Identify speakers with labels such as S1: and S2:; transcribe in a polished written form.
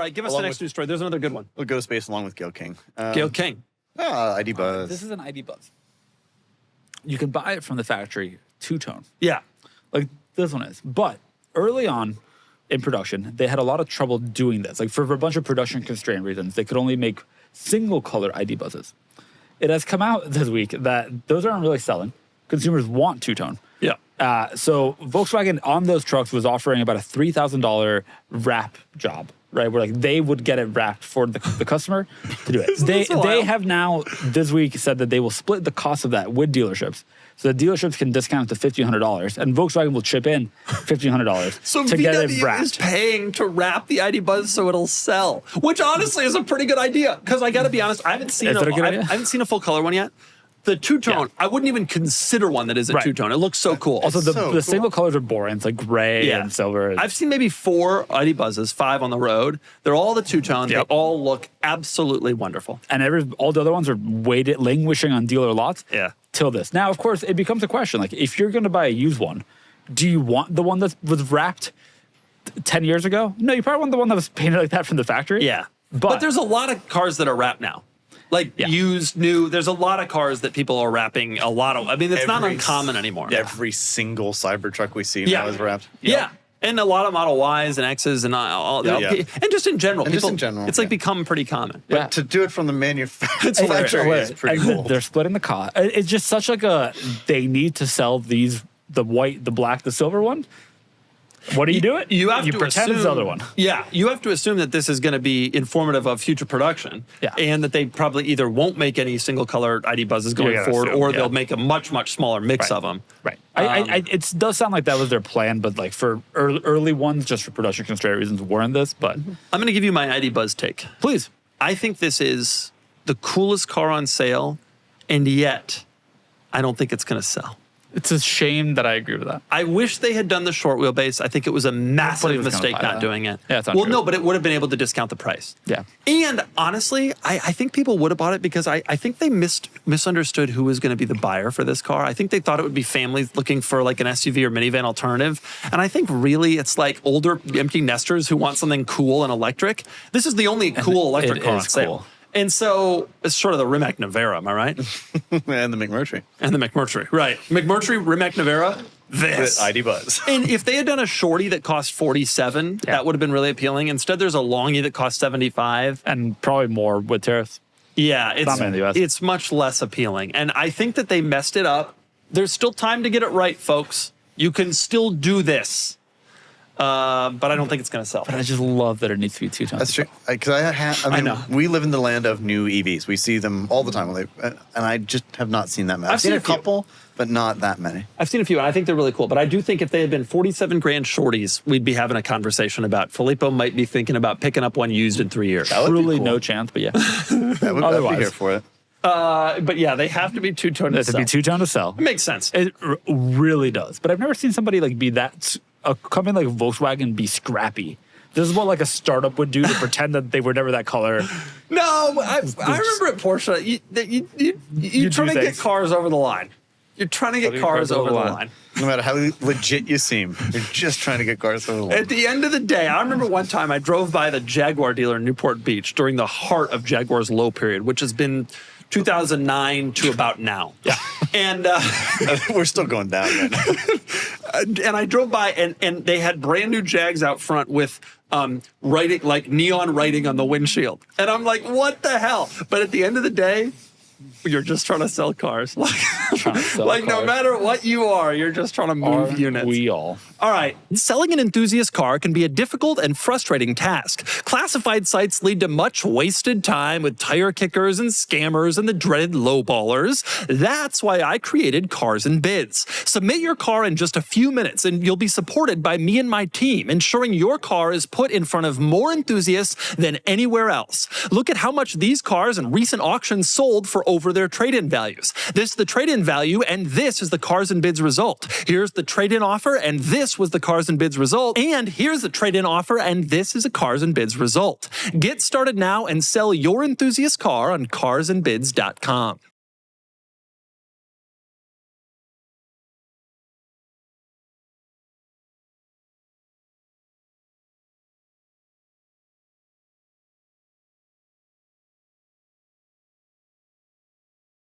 S1: right, give us the next news story. There's another good one.
S2: We'll go to space along with Gail King.
S1: Gail King.
S2: ID Buzz.
S3: This is an ID Buzz. You can buy it from the factory two-tone.
S1: Yeah.
S3: Like this one is. But early on in production, they had a lot of trouble doing this. Like for a bunch of production constraint reasons, they could only make single color ID Buzzes. It has come out this week that those aren't really selling. Consumers want two-tone.
S1: Yeah.
S3: So Volkswagen on those trucks was offering about a $3,000 wrap job, right? Where like they would get it wrapped for the customer to do it. They have now this week said that they will split the cost of that with dealerships. So the dealerships can discount it to $1,500 and Volkswagen will chip in $1,500
S1: So
S3: to get it
S1: VW
S3: wrapped.
S1: is paying to wrap the ID Buzz so it'll sell, which honestly is a pretty good idea. Because I got to be honest, I haven't seen I haven't seen a full color one yet. The two-tone, I wouldn't even consider one that isn't two-tone. It looks so cool.
S3: Also, the single colors are boring. It's like gray and silver.
S1: I've seen maybe 4 ID Buzzes, 5 on the road. They're all the two-tone. They all look absolutely wonderful.
S3: And all the other ones are waited, languishing on dealer lots till this. Now, of course, it becomes a question. Like, if you're going to buy a used one, do you want the one that was wrapped 10 years ago? No, you probably want the one that was painted like that from the factory.
S1: Yeah. But there's a lot of cars that are wrapped now. Like used, new, there's a lot of cars that people are wrapping a lot of. I mean, it's not uncommon anymore.
S2: Every single Cybertruck we see now is wrapped.
S1: Yeah. And a lot of Model Ys and X's and all and just in general. It's like become pretty common.
S2: But to do it from the manufacturer is pretty cool.
S3: They're splitting the cost. It's just such like they need to sell these, the white, the black, the silver one. What do you do it?
S1: You have to
S3: pretend
S1: assume,
S3: it's the other one.
S1: Yeah, you have to assume that this is going to be informative of future production. Yeah. And that they probably either won't make any single color ID Buzzes going forward, or they'll make a much, much smaller mix of them.
S3: Right. It does sound like that was their plan, but like for early ones, just for production constraint reasons, weren't this. But
S1: I'm going to give you my ID Buzz take.
S3: Please.
S1: I think this is the coolest car on sale, and yet I don't think it's going to sell.
S3: It's a shame that I agree with that.
S1: I wish they had done the short wheelbase. I think it was a massive mistake not doing it.
S3: Yeah, it's not true.
S1: No, but it would have been able to discount the price.
S3: Yeah.
S1: And honestly, I think people would have bought it because I think they misunderstood who was going to be the buyer for this car. I think they thought it would be families looking for like an SUV or minivan alternative. And I think really it's like older empty nesters who want something cool and electric. This is the only cool electric car on sale. And so it's sort of the Rimac Navara, am I right?
S2: And the McMurtry.
S1: And the McMurtry, right. McMurtry, Rimac Navara, this.
S2: ID Buzz.
S1: And if they had done a shorty that cost 47, that would have been really appealing. Instead, there's a longy that costs 75.
S3: And probably more with tariffs.
S1: Yeah, it's much less appealing. And I think that they messed it up. There's still time to get it right, folks. You can still do this. But I don't think it's going to sell.
S3: But I just love that it needs to be two-tone.
S2: That's true. I mean, we live in the land of new EVs. We see them all the time. And I just have not seen that many. I've seen a couple, but not that many.
S1: I've seen a few, and I think they're really cool. But I do think if they had been 47 grand shorties, we'd be having a conversation about Filippo might be thinking about picking up one used in 3 years.
S3: Truly no chance, but yeah.
S2: I'd be here for it.
S1: But yeah, they have to be two-tone to sell.
S3: To be two-tone to sell.
S1: It makes sense.
S3: It really does. But I've never seen somebody like be that... A company like Volkswagen be scrappy. This is what like a startup would do to pretend that they were never that color.
S1: No, I remember at Porsche, you're trying to get cars over the line. You're trying to get cars over the line.
S2: No matter how legit you seem, you're just trying to get cars over the line.
S1: At the end of the day, I remember one time I drove by the Jaguar dealer in Newport Beach during the heart of Jaguar's low period, which has been 2009 to about now. Yeah. And
S2: we're still going down right now.
S1: And I drove by and they had brand new Jags out front with writing, like neon writing on the windshield. And I'm like, what the hell? But at the end of the day, you're just trying to sell cars. Like no matter what you are, you're just trying to move units.
S3: We all.
S1: All right. Selling an enthusiast car can be a difficult and frustrating task. Classified sites lead to much wasted time with tire kickers and scammers and the dreaded lowballers. That's why I created Cars and Bids. Submit your car in just a few minutes and you'll be supported by me and my team, ensuring your car is put in front of more enthusiasts than anywhere else. Look at how much these cars in recent auctions sold for over their trade-in values. This is the trade-in value, and this is the Cars and Bids result. Here's the trade-in offer, and this was the Cars and Bids result. And here's the trade-in offer, and this is a Cars and Bids result. Get started now and sell your enthusiast car on carsandbids.com.